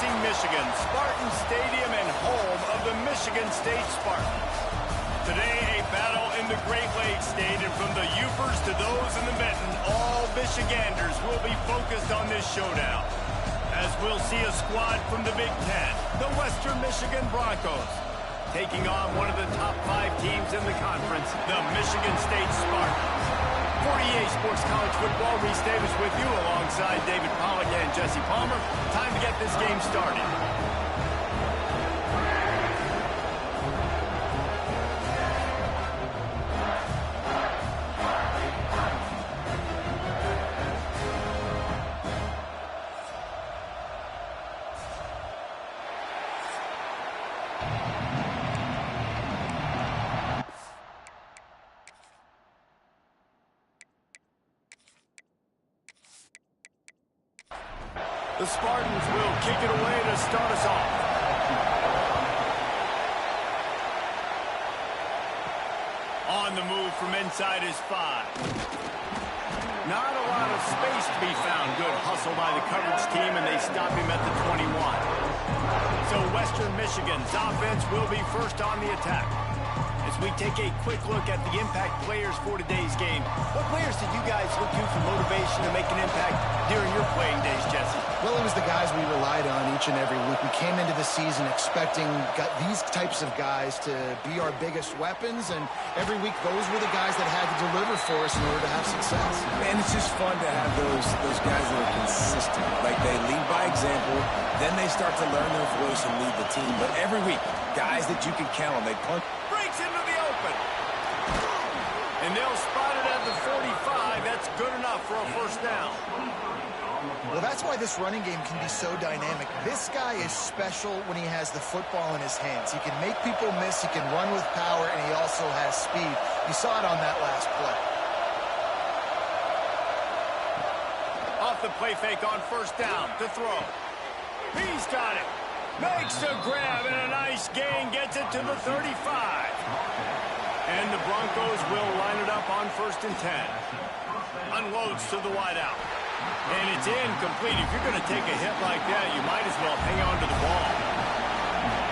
facing Michigan, Spartan Stadium and home of the Michigan State Spartans. Today, a battle in the Great Lakes State, and from the Upers to those in the Mitten, all Michiganders will be focused on this showdown. As we'll see a squad from the Big Ten, the Western Michigan Broncos, taking on one of the top 5 teams in the conference, the Michigan State Spartans. 48 Sports College Football, Reese Davis with you alongside David Pollack and Jesse Palmer. Time to get this game started. The Spartans will kick it away to start us off. On the move from inside is 5. Not a lot of space to be found. Good hustle by the coverage team, and they stop him at the 21. So Western Michigan's offense will be first on the attack. As we take a quick look at the impact players for today's game, what players did you guys look to for motivation to make an impact during your playing days, Jesse? Well, it was the guys we relied on each and every week. We came into the season expecting these types of guys to be our biggest weapons, and every week those were the guys that had to deliver for us in order to have success. Man, it's just fun to have those guys that are consistent. Like, they lead by example, then they start to learn their voice and lead the team. But every week, guys that you can count on, they punch. Breaks into the open. And they'll spot it at the 45. That's good enough for a first down. Well, that's why this running game can be so dynamic. This guy is special when he has the football in his hands. He can make people miss, he can run with power, and he also has speed. You saw it on that last play. Off the play fake on first down to throw. He's got it. Makes a grab and a nice gain. Gets it to the 35. And the Broncos will line it up on 1st and 10. Unloads to the wideout. And it's incomplete. If you're going to take a hit like that, you might as well hang on to the ball.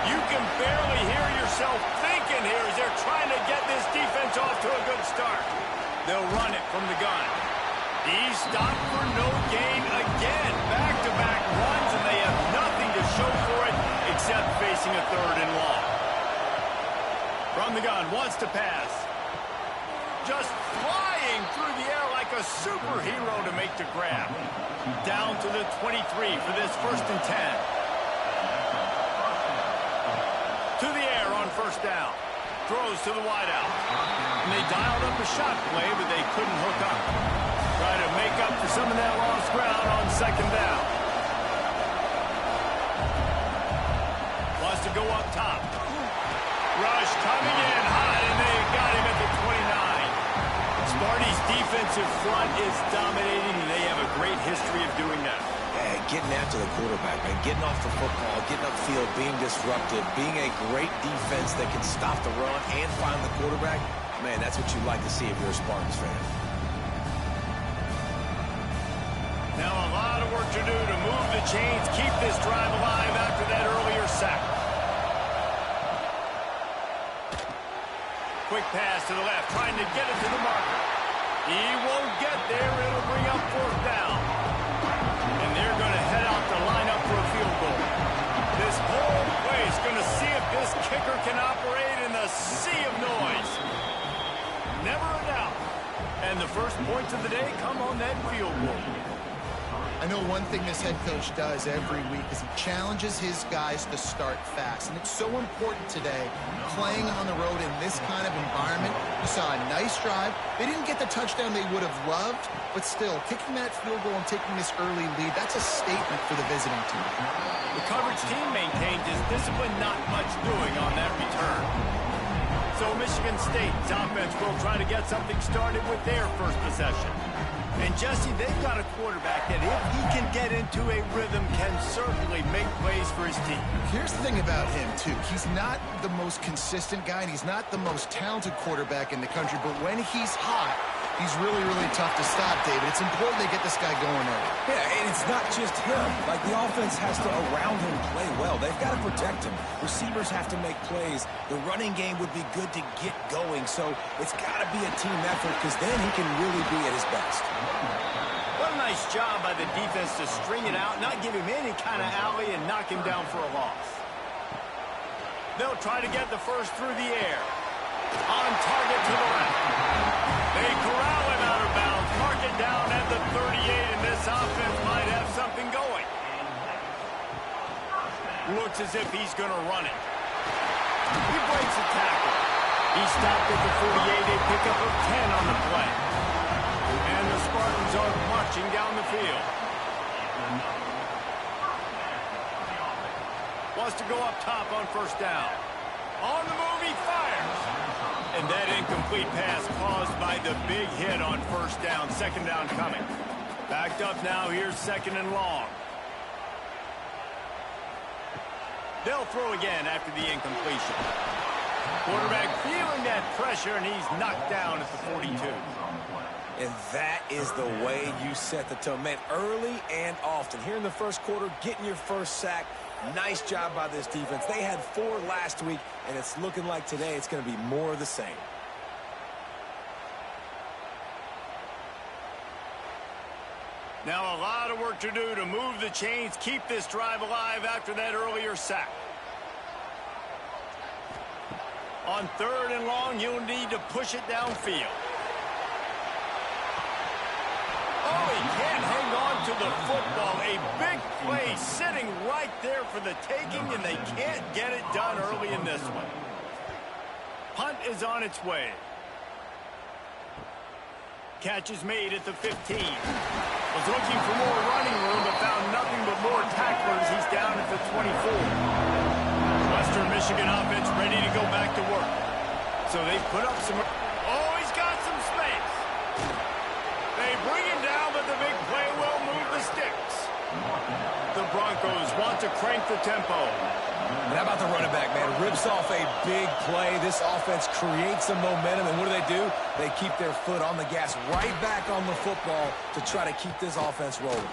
You can barely hear yourself thinking here as they're trying to get this defense off to a good start. They'll run it from the gun. He's stopped for no gain again. Back-to-back runs, and they have nothing to show for it except facing a 3rd and long. From the gun, wants to pass. Just flying through the air like a superhero to make the grab. Down to the 23 for this 1st and 10. To the air on 1st down. Throws to the wideout. And they dialed up a shot play, but they couldn't hook up. Try to make up for some of that lost ground on 2nd down. Wants to go up top. Rush coming in hot, and they got him at the 29. Sparty's defensive front is dominating, and they have a great history of doing that. Yeah, getting after the quarterback, man. Getting off the football, getting upfield, being disruptive, being a great defense that can stop the run and find the quarterback. Man, that's what you like to see if you're a Spartans fan. Now a lot of work to do to move the chains, keep this drive alive after that earlier sack. Quick pass to the left, trying to get it to the marker. He won't get there. It'll bring up 4th down. And they're going to head out to line up for a field goal. This whole play is going to see if this kicker can operate in the sea of noise. Never a doubt. And the first points of the day come on that field goal. I know one thing this head coach does every week is he challenges his guys to start fast. And it's so important today, playing on the road in this kind of environment. You saw a nice drive. They didn't get the touchdown they would have loved, but still, kicking that field goal and taking this early lead, that's a statement for the visiting team. The coverage team maintained his discipline, not much doing on that return. So Michigan State's offense will try to get something started with their first possession. And Jesse, they've got a quarterback that if he can get into a rhythm can certainly make plays for his team. Here's the thing about him, too. He's not the most consistent guy, and he's not the most talented quarterback in the country, but when he's hot, He's really, really tough to stop, David. It's important they get this guy going early. Yeah, and it's not just him. Like, the offense has to, around him, play well. They've got to protect him. Receivers have to make plays. The running game would be good to get going. So it's got to be a team effort because then he can really be at his best. What a nice job by the defense to string it out, not give him any kind of alley, and knock him down for a loss. They'll try to get the first through the air. On target to the left. They corral him out of bounds. Mark it down at the 38, and this offense might have something going. Looks as if he's going to run it. He breaks a tackle. He stopped at the 48, a pickup of 10 on the play. And the Spartans are marching down the field. Wants to go up top on first down. On the move, he fires. And that incomplete pass caused by the big hit on first down. Second down coming. Backed up now. Here's second and long. They'll throw again after the incompletion. Quarterback feeling that pressure, and he's knocked down at the 42. And that is the way you set the tone. Man, early and often. Here in the first quarter, getting your first sack. Nice job by this defense. They had 4 last week, and it's looking like today it's going to be more of the same. Now a lot of work to do to move the chains, keep this drive alive after that earlier sack. On third and long, you'll need to push it downfield. Oh, he can't hang on to the football. A big play sitting right there for the taking, and they can't get it done early in this one. Punt is on its way. Catch is made at the 15. Was looking for more running room, but found nothing but more tacklers. He's down at the 24. Western Michigan offense ready to go back to work. So they put up some... Oh, he's got some space. They bring him down, but the big play will move the sticks. The Broncos want to crank the tempo. And how about the running back, man? Rips off a big play. This offense creates some momentum, and what do? They keep their foot on the gas right back on the football to try to keep this offense rolling.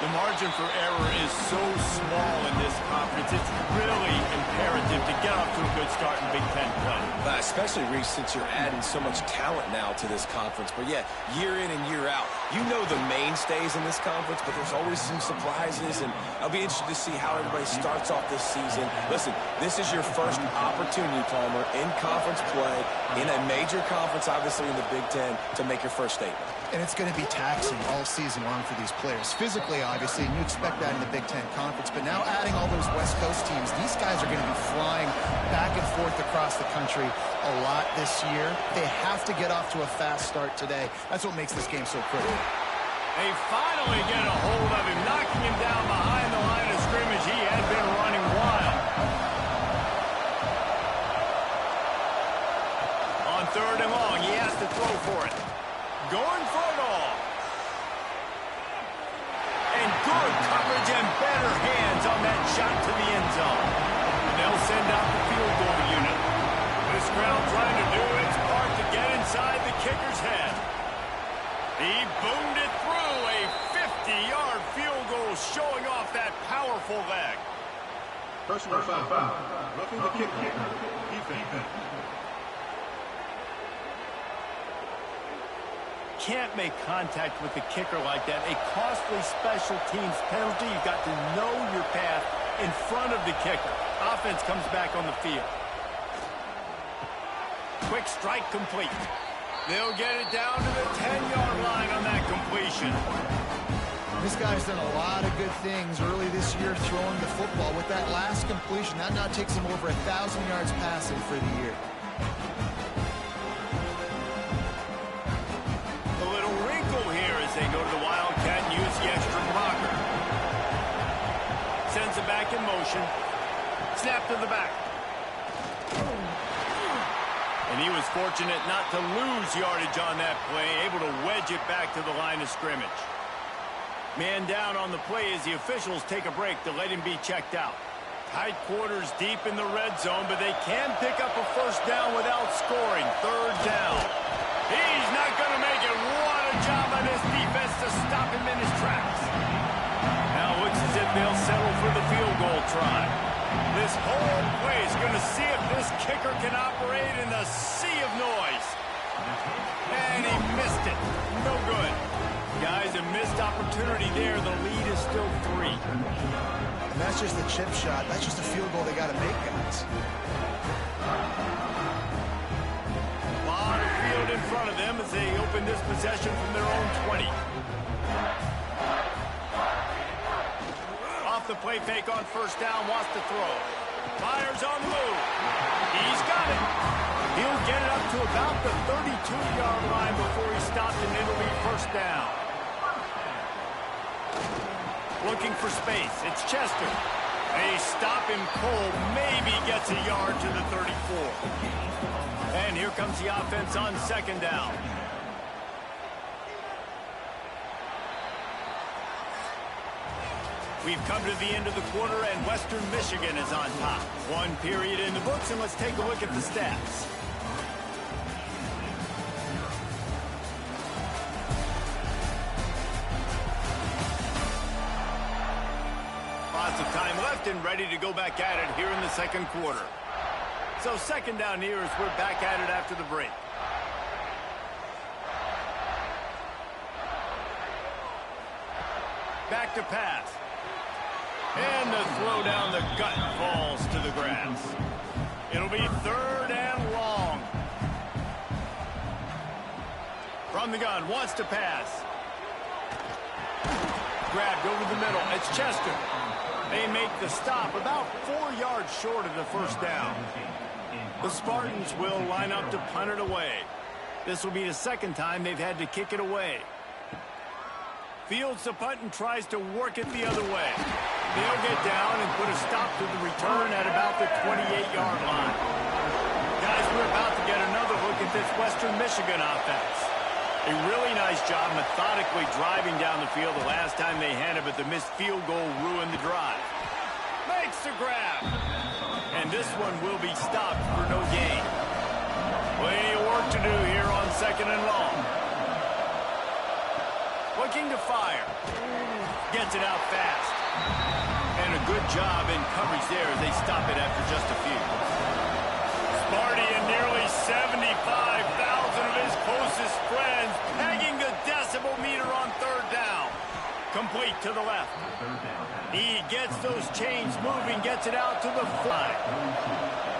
The margin for error is so small in this conference. It's really imperative to get off to a good start in Big Ten play. Especially, Reese, since you're adding so much talent now to this conference. But, yeah, year in and year out, you know the mainstays in this conference, but there's always some surprises, and I'll be interested to see how everybody starts off this season. Listen, this is your first opportunity, Palmer, in conference play, in a major conference, obviously in the Big Ten, to make your first statement. And it's going to be taxing all season long for these players. Physically, obviously, and you expect that in the Big Ten Conference. But now adding all those West Coast teams, these guys are going to be flying back and forth across the country a lot this year. They have to get off to a fast start today. That's what makes this game so critical. They finally get a hold of him, knocking him down behind the line of scrimmage. He had been running wild. On third and long, he has to throw for it. Going for it all. And good coverage and better hands on that shot to the end zone. And they'll send out the field goal unit. This crowd trying to do its part to get inside the kicker's head. He boomed it through, a 50-yard field goal showing off that powerful leg. Personal foul. Roughing the kicker. Defense. Can't make contact with the kicker like that. A costly special teams penalty. You've got to know your path in front of the kicker. Offense comes back on the field. Quick strike complete. They'll get it down to the 10-yard line on that completion. This guy's done a lot of good things early this year throwing the football. With that last completion, that now takes him over 1,000 yards passing for the year. They go to the Wildcat and use the extra blocker. Sends it back in motion. Snap to the back. And he was fortunate not to lose yardage on that play, able to wedge it back to the line of scrimmage. Man down on the play as the officials take a break to let him be checked out. Tight quarters deep in the red zone, but they can pick up a first down without scoring. Third down. He's not they'll settle for the field goal try. This whole play is going to see if this kicker can operate in a sea of noise. And he missed it. No good. Guys, a missed opportunity there. The lead is still 3. And that's just the chip shot. That's just a field goal they got to make, guys. A lot of field in front of them as they open this possession from their own 20. Off the play fake on first down, wants to throw. Fires on the move. He's got it. He'll get it up to about the 32-yard line before he stopped, and it'll be first down. Looking for space. It's Chester. They stop him cold. Maybe gets a yard to the 34. And here comes the offense on second down. We've come to the end of the quarter, and Western Michigan is on top. 1 period in the books, and let's take a look at the stats. Lots of time left and ready to go back at it here in the second quarter. So second down here as we're back at it after the break. Back to pass. And the throw down the gut falls to the grass. It'll be third and long. From the gun, wants to pass. Grabbed over the middle. It's Chester. They make the stop about 4 yards short of the first down. The Spartans will line up to punt it away. This will be the second time they've had to kick it away. Fields the punt and tries to work it the other way. They'll get down and put a stop to the return at about the 28-yard line. Guys, we're about to get another look at this Western Michigan offense. A really nice job methodically driving down the field the last time they had it, but the missed field goal ruined the drive. Makes the grab. And this one will be stopped for no gain. Plenty of work to do here on second and long. Looking to fire. Gets it out fast. And a good job in coverage there as they stop it after just a few. Sparty and nearly 75,000 of his closest friends pegging the decibel meter on third down. Complete to the left. He gets those chains moving, gets it out to the 5.